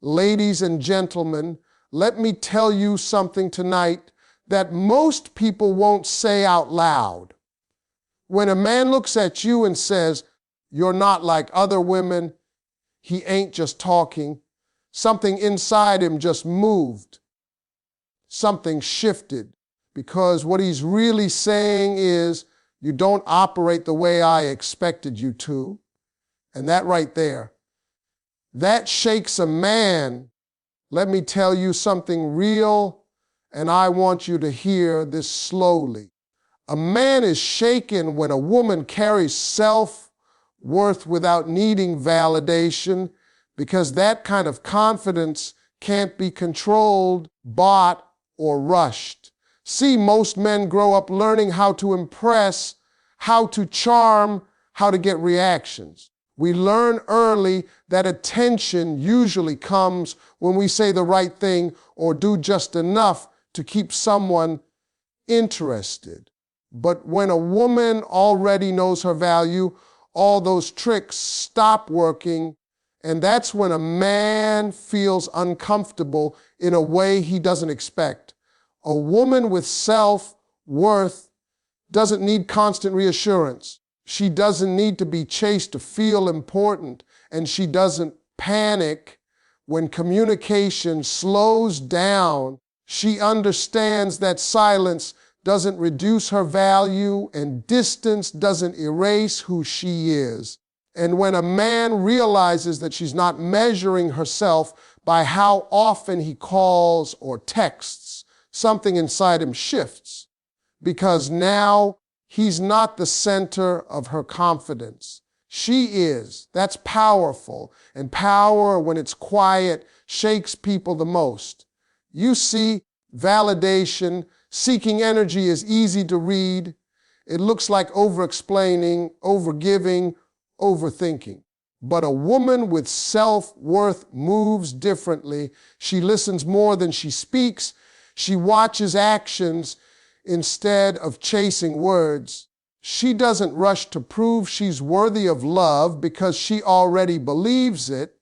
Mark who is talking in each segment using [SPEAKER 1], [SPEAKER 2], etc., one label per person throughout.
[SPEAKER 1] Ladies and gentlemen, let me tell you something tonight that most people won't say out loud. When a man looks at you and says, "You're not like other women," he ain't just talking. Something inside him just moved. Something shifted. Because what he's really saying is, you don't operate the way I expected you to. And that right there, that shakes a man. Let me tell you something real, and I want you to hear this slowly. A man is shaken when a woman carries self-worth without needing validation, because that kind of confidence can't be controlled, bought, or rushed. See, most men grow up learning how to impress, how to charm, how to get reactions. We learn early that attention usually comes when we say the right thing or do just enough to keep someone interested. But when a woman already knows her value, all those tricks stop working, and that's when a man feels uncomfortable in a way he doesn't expect. A woman with self-worth doesn't need constant reassurance. She doesn't need to be chased to feel important, and she doesn't panic when communication slows down. She understands that silence doesn't reduce her value and distance doesn't erase who she is. And when a man realizes that she's not measuring herself by how often he calls or texts, something inside him shifts, because now he's not the center of her confidence. She is. That's powerful. And power, when it's quiet, shakes people the most. You see, validation, seeking energy is easy to read. It looks like over-explaining, over-giving, overthinking. But a woman with self-worth moves differently. She listens more than she speaks. She watches actions instead of chasing words. She doesn't rush to prove she's worthy of love because she already believes it.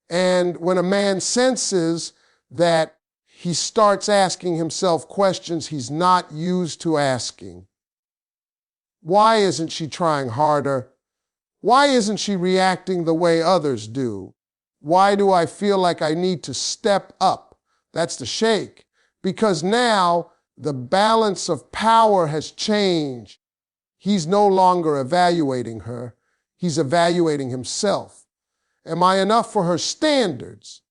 [SPEAKER 1] And when a man senses that, he starts asking himself questions he's not used to asking. Why isn't she trying harder? Why isn't she reacting the way others do? Why do I feel like I need to step up? That's the shake. Because now the balance of power has changed. He's no longer evaluating her. He's evaluating himself. Am I enough for her standards?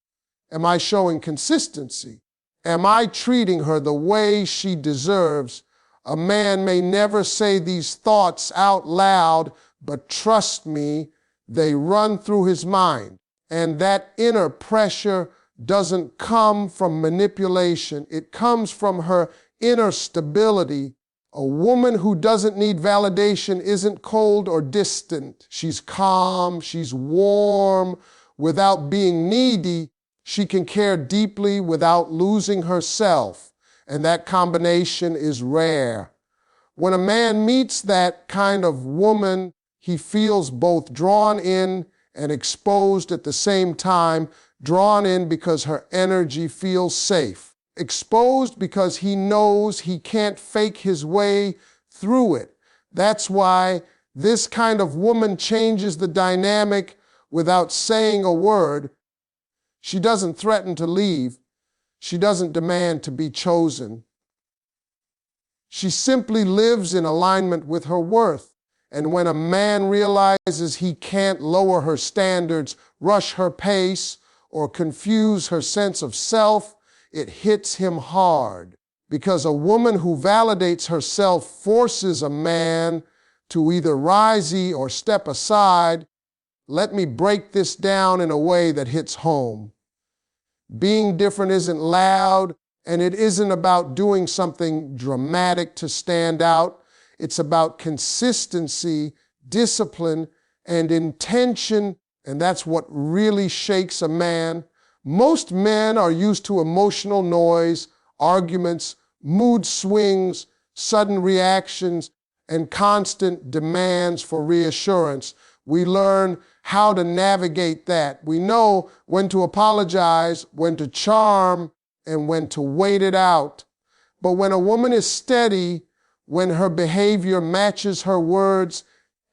[SPEAKER 1] Am I showing consistency? Am I treating her the way she deserves? A man may never say these thoughts out loud, but trust me, they run through his mind. And that inner pressure doesn't come from manipulation. It comes from her inner stability. A woman who doesn't need validation isn't cold or distant. She's calm, she's warm. Without being needy, she can care deeply without losing herself. And that combination is rare. When a man meets that kind of woman, he feels both drawn in and exposed at the same time. Drawn in because her energy feels safe. Exposed because he knows he can't fake his way through it. That's why this kind of woman changes the dynamic without saying a word. She doesn't threaten to leave. She doesn't demand to be chosen. She simply lives in alignment with her worth. And when a man realizes he can't lower her standards, rush her pace, or confuse her sense of self, it hits him hard. Because a woman who validates herself forces a man to either rise or step aside. Let me break this down in a way that hits home. Being different isn't loud, and it isn't about doing something dramatic to stand out. It's about consistency, discipline, and intention, and that's what really shakes a man. Most men are used to emotional noise, arguments, mood swings, sudden reactions, and constant demands for reassurance. We learn how to navigate that. We know when to apologize, when to charm, and when to wait it out. But when a woman is steady, when her behavior matches her words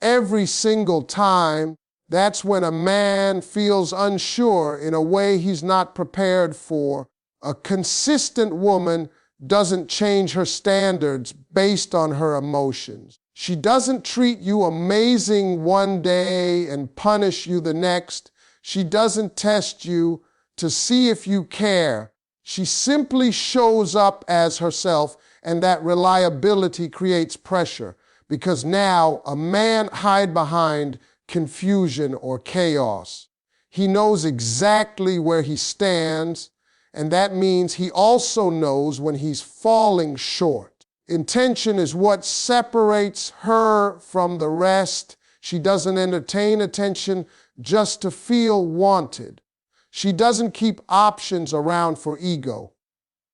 [SPEAKER 1] every single time, that's when a man feels unsure in a way he's not prepared for. A consistent woman doesn't change her standards based on her emotions. She doesn't treat you amazing one day and punish you the next. She doesn't test you to see if you care. She simply shows up as herself, and that reliability creates pressure because now a man hides behind confusion or chaos. He knows exactly where he stands, and that means he also knows when he's falling short. Intention is what separates her from the rest. She doesn't entertain attention just to feel wanted. She doesn't keep options around for ego.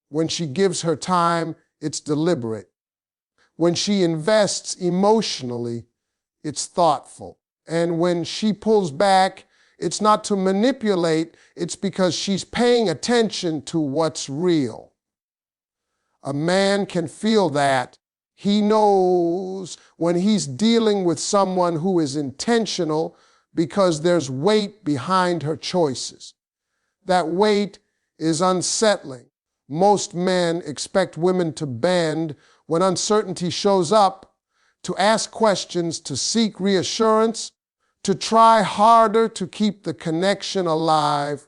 [SPEAKER 1] When she gives her time, it's deliberate. When she invests emotionally, it's thoughtful. And when she pulls back, it's not to manipulate, it's because she's paying attention to what's real. A man can feel that. He knows when he's dealing with someone who is intentional because there's weight behind her choices. That weight is unsettling. Most men expect women to bend when uncertainty shows up, to ask questions, to seek reassurance, to try harder to keep the connection alive.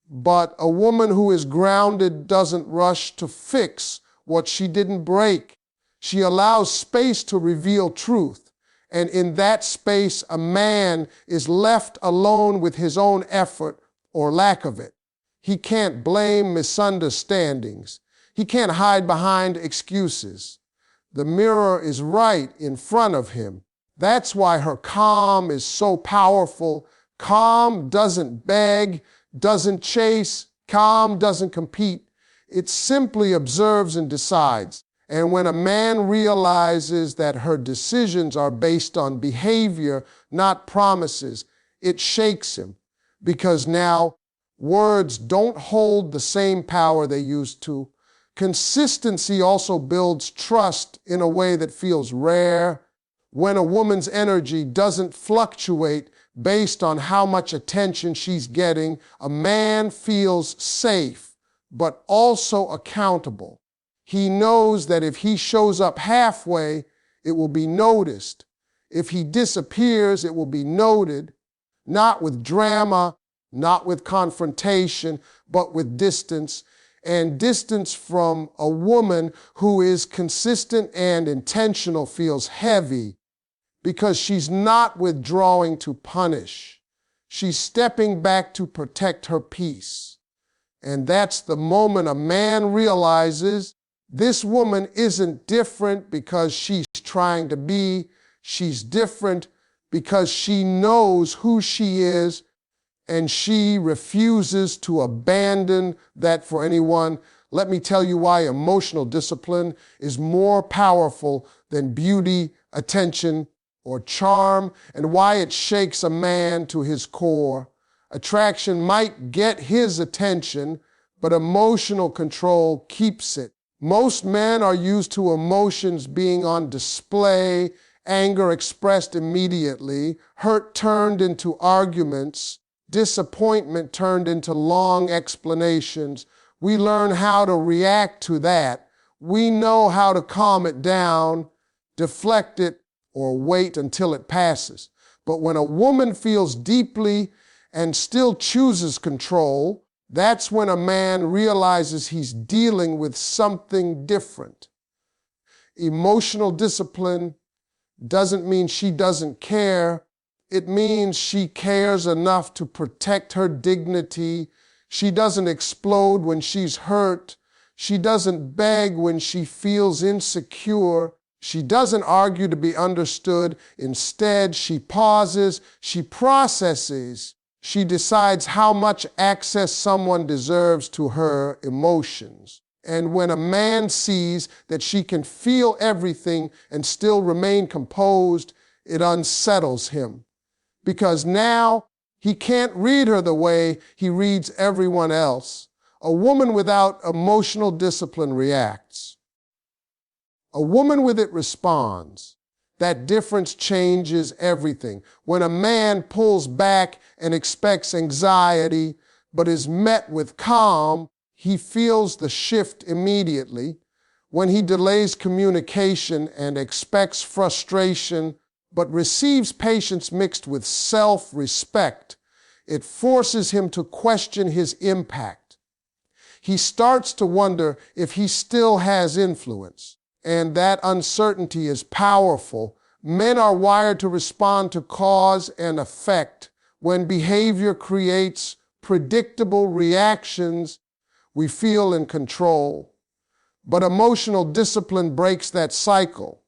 [SPEAKER 1] But a woman who is grounded doesn't rush to fix what she didn't break. She allows space to reveal truth. And in that space, a man is left alone with his own effort or lack of it. He can't blame misunderstandings. He can't hide behind excuses. The mirror is right in front of him. That's why her calm is so powerful. Calm doesn't beg, doesn't chase. Calm doesn't compete. It simply observes and decides. And when a man realizes that her decisions are based on behavior, not promises, it shakes him. Because now words don't hold the same power they used to. Consistency also builds trust in a way that feels rare. When a woman's energy doesn't fluctuate based on how much attention she's getting, a man feels safe, but also accountable. He knows that if he shows up halfway, it will be noticed. If he disappears, it will be noted, not with drama, not with confrontation, but with distance. And distance from a woman who is consistent and intentional feels heavy because she's not withdrawing to punish. She's stepping back to protect her peace. And that's the moment a man realizes this woman isn't different because she's trying to be. She's different because she knows who she is, and she refuses to abandon that for anyone. Let me tell you why emotional discipline is more powerful than beauty, attention, or charm, and why it shakes a man to his core. Attraction might get his attention, but emotional control keeps it. Most men are used to emotions being on display, anger expressed immediately, hurt turned into arguments, disappointment turned into long explanations. We learn how to react to that. We know how to calm it down, deflect it, or wait until it passes. But when a woman feels deeply and still chooses control, that's when a man realizes he's dealing with something different. Emotional discipline doesn't mean she doesn't care. It means she cares enough to protect her dignity. She doesn't explode when she's hurt. She doesn't beg when she feels insecure. She doesn't argue to be understood. Instead, she pauses, she processes, she decides how much access someone deserves to her emotions. And when a man sees that she can feel everything and still remain composed, it unsettles him. because now he can't read her the way he reads everyone else. A woman without emotional discipline reacts. A woman with it responds. That difference changes everything. When a man pulls back and expects anxiety, but is met with calm, he feels the shift immediately. When he delays communication and expects frustration, but receives patience mixed with self-respect, it forces him to question his impact. He starts to wonder if he still has influence, and that uncertainty is powerful. Men are wired to respond to cause and effect. When behavior creates predictable reactions, we feel in control. But emotional discipline breaks that cycle.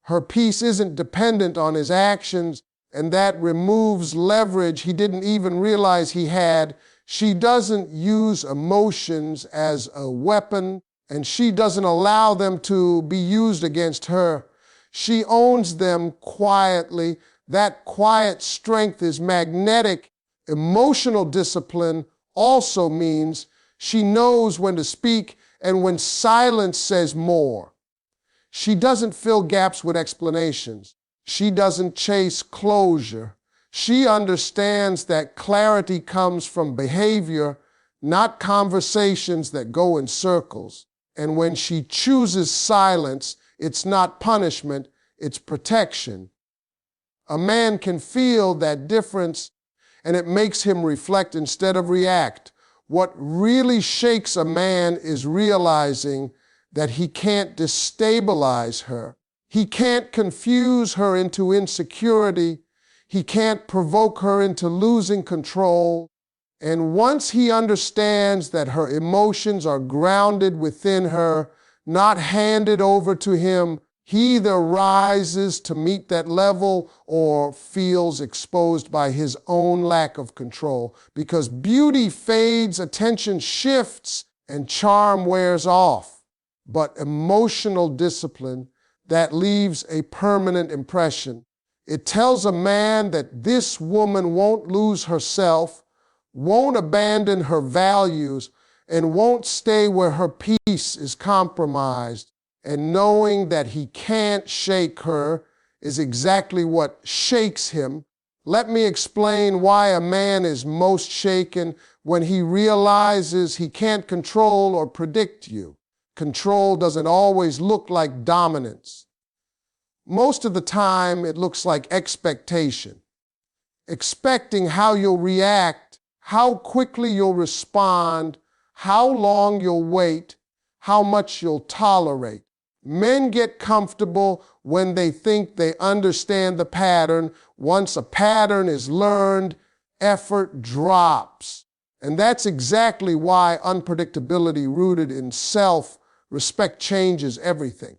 [SPEAKER 1] Her peace isn't dependent on his actions, and that removes leverage he didn't even realize he had. She doesn't use emotions as a weapon, and she doesn't allow them to be used against her. She owns them quietly. That quiet strength is magnetic. Emotional discipline also means she knows when to speak and when silence says more. She doesn't fill gaps with explanations. She doesn't chase closure. She understands that clarity comes from behavior, not conversations that go in circles. And when she chooses silence, it's not punishment, it's protection. A man can feel that difference, and it makes him reflect instead of react. What really shakes a man is realizing that he can't destabilize her. He can't confuse her into insecurity. He can't provoke her into losing control. And once he understands that her emotions are grounded within her, not handed over to him, he either rises to meet that level or feels exposed by his own lack of control. Because beauty fades, attention shifts, and charm wears off. But emotional discipline, that leaves a permanent impression. It tells a man that this woman won't lose herself, won't abandon her values, and won't stay where her peace is compromised. And knowing that he can't shake her is exactly what shakes him. Let me explain why a man is most shaken when he realizes he can't control or predict you. Control doesn't always look like dominance. Most of the time, it looks like expectation. Expecting how you'll react, how quickly you'll respond, how long you'll wait, how much you'll tolerate. Men get comfortable when they think they understand the pattern. Once a pattern is learned, effort drops. And that's exactly why unpredictability rooted in self-respect changes everything.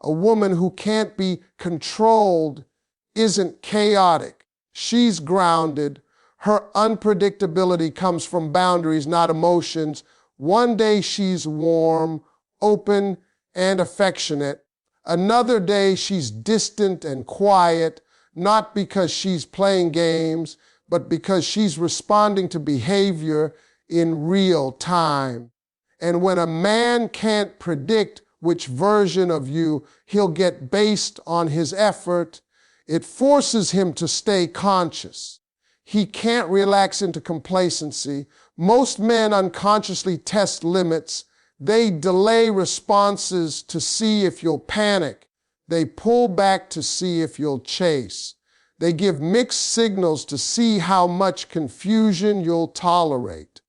[SPEAKER 1] A woman who can't be controlled isn't chaotic. She's grounded. Her unpredictability comes from boundaries, not emotions. One day she's warm, open, and affectionate. Another day she's distant and quiet, not because she's playing games, but because she's responding to behavior in real time. And when a man can't predict which version of you he'll get based on his effort, it forces him to stay conscious. He can't relax into complacency. Most men unconsciously test limits. They delay responses to see if you'll panic. They pull back to see if you'll chase. They give mixed signals to see how much confusion you'll tolerate.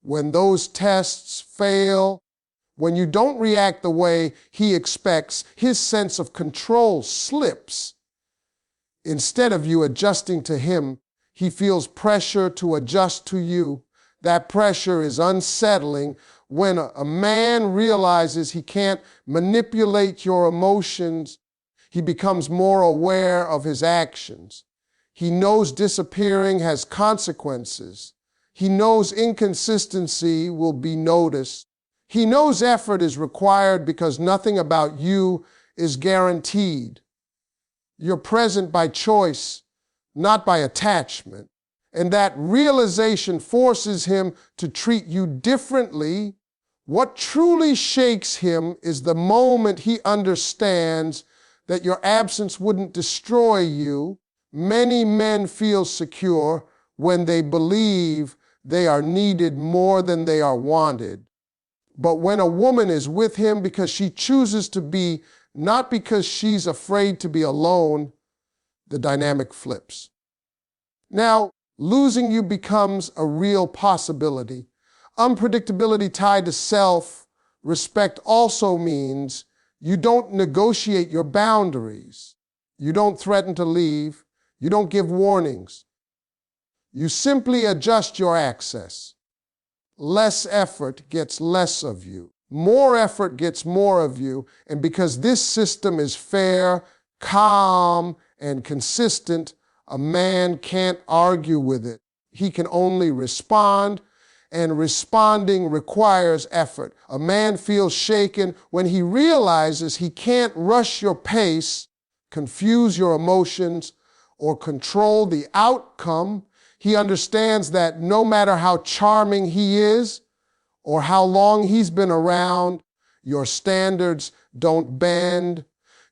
[SPEAKER 1] When those tests fail, when you don't react the way he expects, his sense of control slips. Instead of you adjusting to him, he feels pressure to adjust to you. That pressure is unsettling. When a man realizes he can't manipulate your emotions, he becomes more aware of his actions. He knows disappearing has consequences. He knows inconsistency will be noticed. He knows effort is required because nothing about you is guaranteed. You're present by choice, not by attachment. And that realization forces him to treat you differently. What truly shakes him is the moment he understands that your absence wouldn't destroy you. Many men feel secure when they believe they are needed more than they are wanted. But when a woman is with him because she chooses to be, not because she's afraid to be alone, the dynamic flips. Now, losing you becomes a real possibility. Unpredictability tied to self-respect also means you don't negotiate your boundaries. You don't threaten to leave. You don't give warnings. You simply adjust your access. Less effort gets less of you. More effort gets more of you. And because this system is fair, calm, and consistent, a man can't argue with it. He can only respond, and responding requires effort. A man feels shaken when he realizes he can't rush your pace, confuse your emotions, or control the outcome. He understands that no matter how charming he is or how long he's been around, your standards don't bend.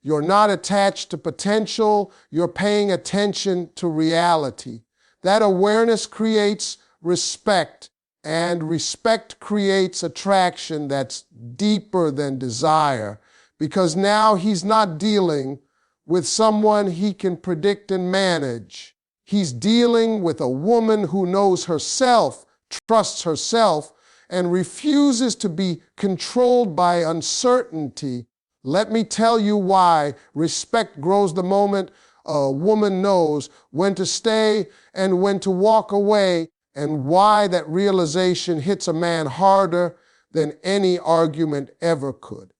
[SPEAKER 1] You're not attached to potential. You're paying attention to reality. That awareness creates respect, and respect creates attraction that's deeper than desire, because now he's not dealing with someone he can predict and manage. He's dealing with a woman who knows herself, trusts herself, and refuses to be controlled by uncertainty. Let me tell you why respect grows the moment a woman knows when to stay and when to walk away, and why that realization hits a man harder than any argument ever could.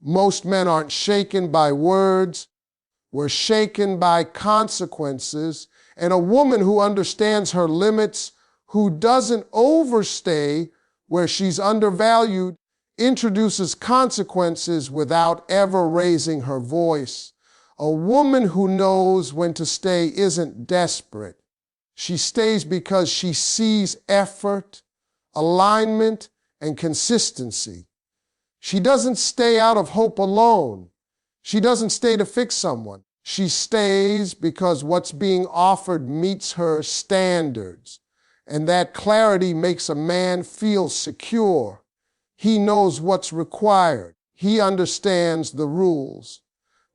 [SPEAKER 1] Most men aren't shaken by words. We're shaken by consequences. And a woman who understands her limits, who doesn't overstay where she's undervalued, introduces consequences without ever raising her voice. A woman who knows when to stay isn't desperate. She stays because she sees effort, alignment, and consistency. She doesn't stay out of hope alone. She doesn't stay to fix someone. She stays because what's being offered meets her standards. And that clarity makes a man feel secure. He knows what's required. He understands the rules.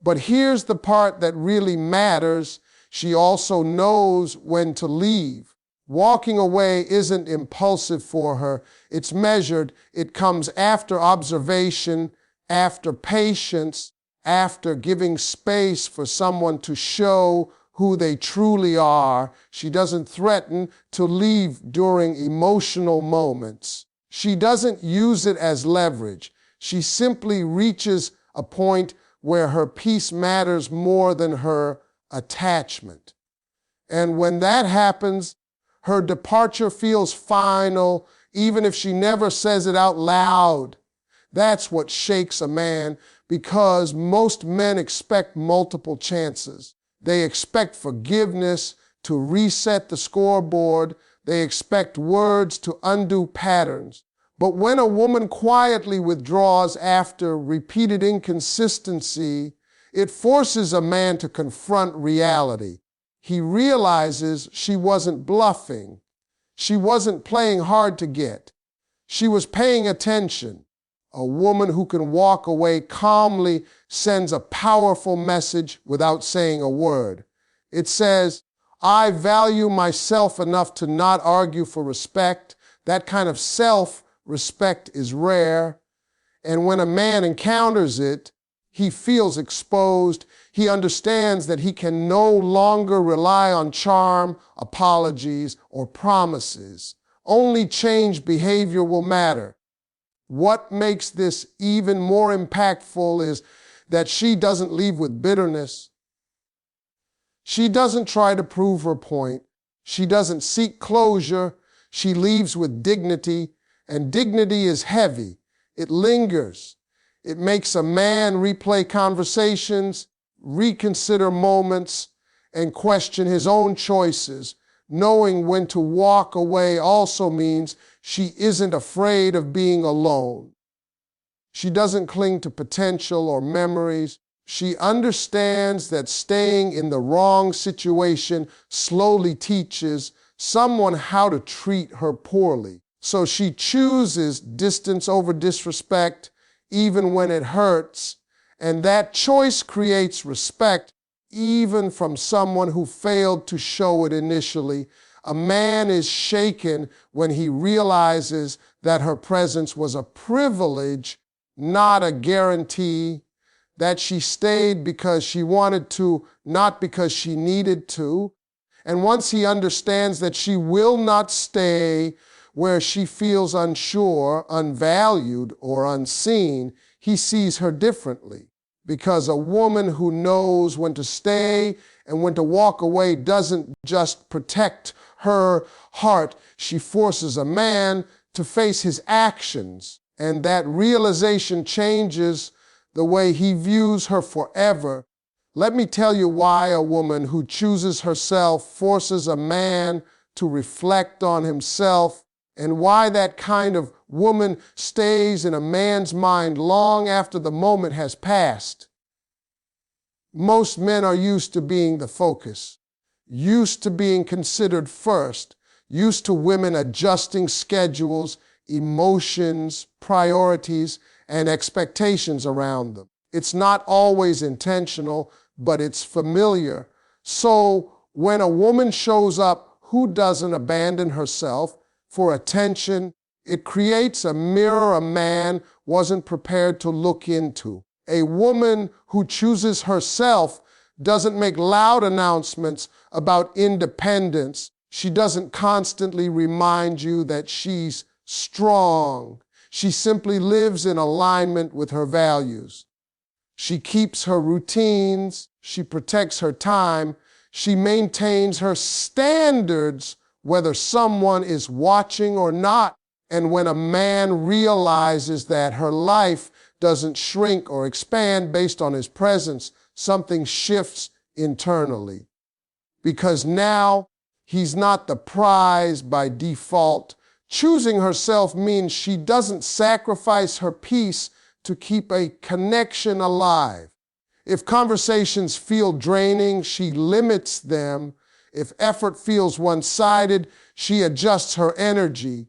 [SPEAKER 1] But here's the part that really matters. She also knows when to leave. Walking away isn't impulsive for her. It's measured. It comes after observation, after patience, after giving space for someone to show who they truly are. She doesn't threaten to leave during emotional moments. She doesn't use it as leverage. She simply reaches a point where her peace matters more than her attachment. And when that happens, her departure feels final, even if she never says it out loud. That's what shakes a man, because most men expect multiple chances. They expect forgiveness to reset the scoreboard. They expect words to undo patterns. But when a woman quietly withdraws after repeated inconsistency, it forces a man to confront reality. He realizes she wasn't bluffing. She wasn't playing hard to get. She was paying attention. A woman who can walk away calmly sends a powerful message without saying a word. It says, I value myself enough to not argue for respect. That kind of self-respect is rare. And when a man encounters it, he feels exposed. He understands that he can no longer rely on charm, apologies, or promises. Only changed behavior will matter. What makes this even more impactful is that she doesn't leave with bitterness. She doesn't try to prove her point. She doesn't seek closure. She leaves with dignity, and dignity is heavy. It lingers. It makes a man replay conversations, reconsider moments, and question his own choices. Knowing when to walk away also means she isn't afraid of being alone. She doesn't cling to potential or memories. She understands that staying in the wrong situation slowly teaches someone how to treat her poorly. So she chooses distance over disrespect, even when it hurts, and that choice creates respect, even from someone who failed to show it initially. A man is shaken when he realizes that her presence was a privilege, not a guarantee, that she stayed because she wanted to, not because she needed to. And once he understands that she will not stay where she feels unsure, unvalued, or unseen, he sees her differently. Because a woman who knows when to stay and when to walk away doesn't just protect her heart, she forces a man to face his actions. And that realization changes the way he views her forever. Let me tell you why a woman who chooses herself forces a man to reflect on himself, and why that kind of woman stays in a man's mind long after the moment has passed. Most men are used to being the focus, used to being considered first, used to women adjusting schedules, emotions, priorities, and expectations around them. It's not always intentional, but it's familiar. So when a woman shows up who doesn't abandon herself for attention, it creates a mirror a man wasn't prepared to look into. A woman who chooses herself doesn't make loud announcements about independence. She doesn't constantly remind you that she's strong. She simply lives in alignment with her values. She keeps her routines. She protects her time. She maintains her standards, whether someone is watching or not. And when a man realizes that her life doesn't shrink or expand based on his presence, something shifts internally. Because now he's not the prize by default. Choosing herself means she doesn't sacrifice her peace to keep a connection alive. If conversations feel draining, she limits them. If effort feels one-sided, she adjusts her energy.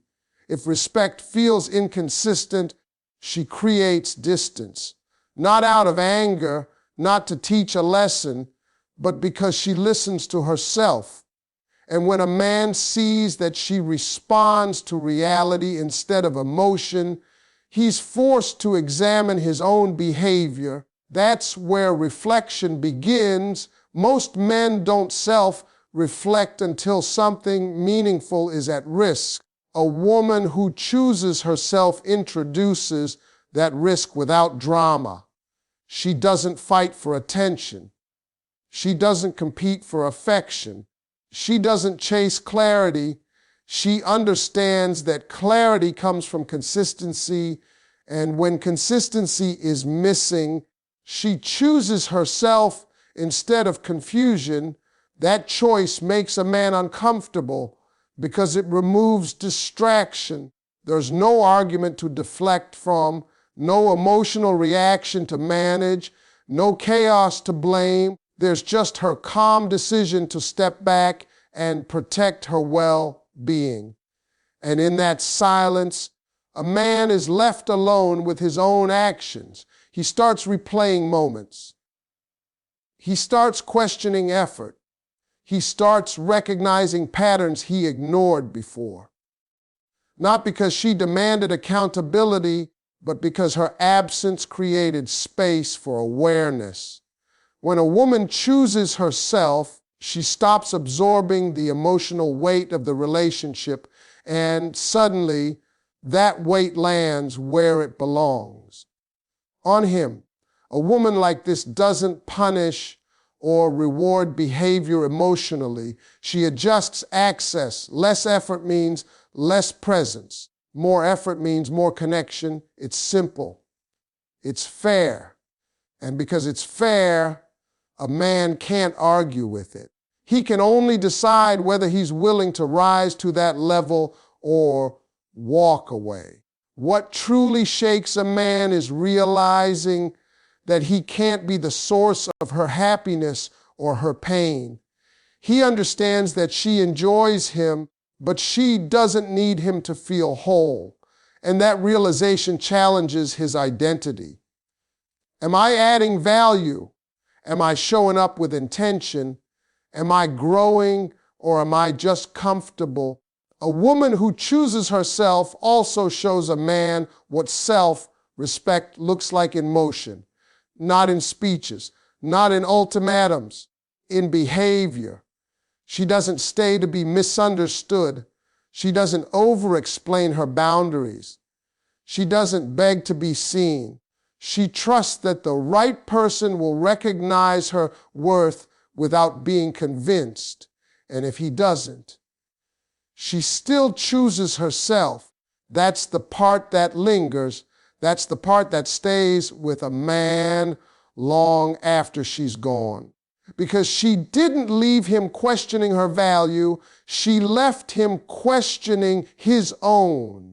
[SPEAKER 1] If respect feels inconsistent, she creates distance. Not out of anger, not to teach a lesson, but because she listens to herself. And when a man sees that she responds to reality instead of emotion, he's forced to examine his own behavior. That's where reflection begins. Most men don't self-reflect until something meaningful is at risk. A woman who chooses herself introduces that risk without drama. She doesn't fight for attention. She doesn't compete for affection. She doesn't chase clarity. She understands that clarity comes from consistency, and when consistency is missing, she chooses herself instead of confusion. That choice makes a man uncomfortable because it removes distraction. There's no argument to deflect from, no emotional reaction to manage, no chaos to blame. There's just her calm decision to step back and protect her well-being. And in that silence, a man is left alone with his own actions. He starts replaying moments. He starts questioning effort. He starts recognizing patterns he ignored before. Not because she demanded accountability, but because her absence created space for awareness. When a woman chooses herself, she stops absorbing the emotional weight of the relationship, and suddenly that weight lands where it belongs. On him. A woman like this doesn't punish or reward behavior emotionally. She adjusts access. Less effort means less presence. More effort means more connection. It's simple. It's fair. And because it's fair, a man can't argue with it. He can only decide whether he's willing to rise to that level or walk away. What truly shakes a man is realizing that he can't be the source of her happiness or her pain. He understands that she enjoys him, but she doesn't need him to feel whole. And that realization challenges his identity. Am I adding value? Am I showing up with intention? Am I growing, or am I just comfortable? A woman who chooses herself also shows a man what self-respect looks like in motion, not in speeches, not in ultimatums, in behavior. She doesn't stay to be misunderstood. She doesn't over-explain her boundaries. She doesn't beg to be seen. She trusts that the right person will recognize her worth without being convinced. And if he doesn't, she still chooses herself. That's the part that lingers. That's the part that stays with a man long after she's gone. Because she didn't leave him questioning her value. She left him questioning his own.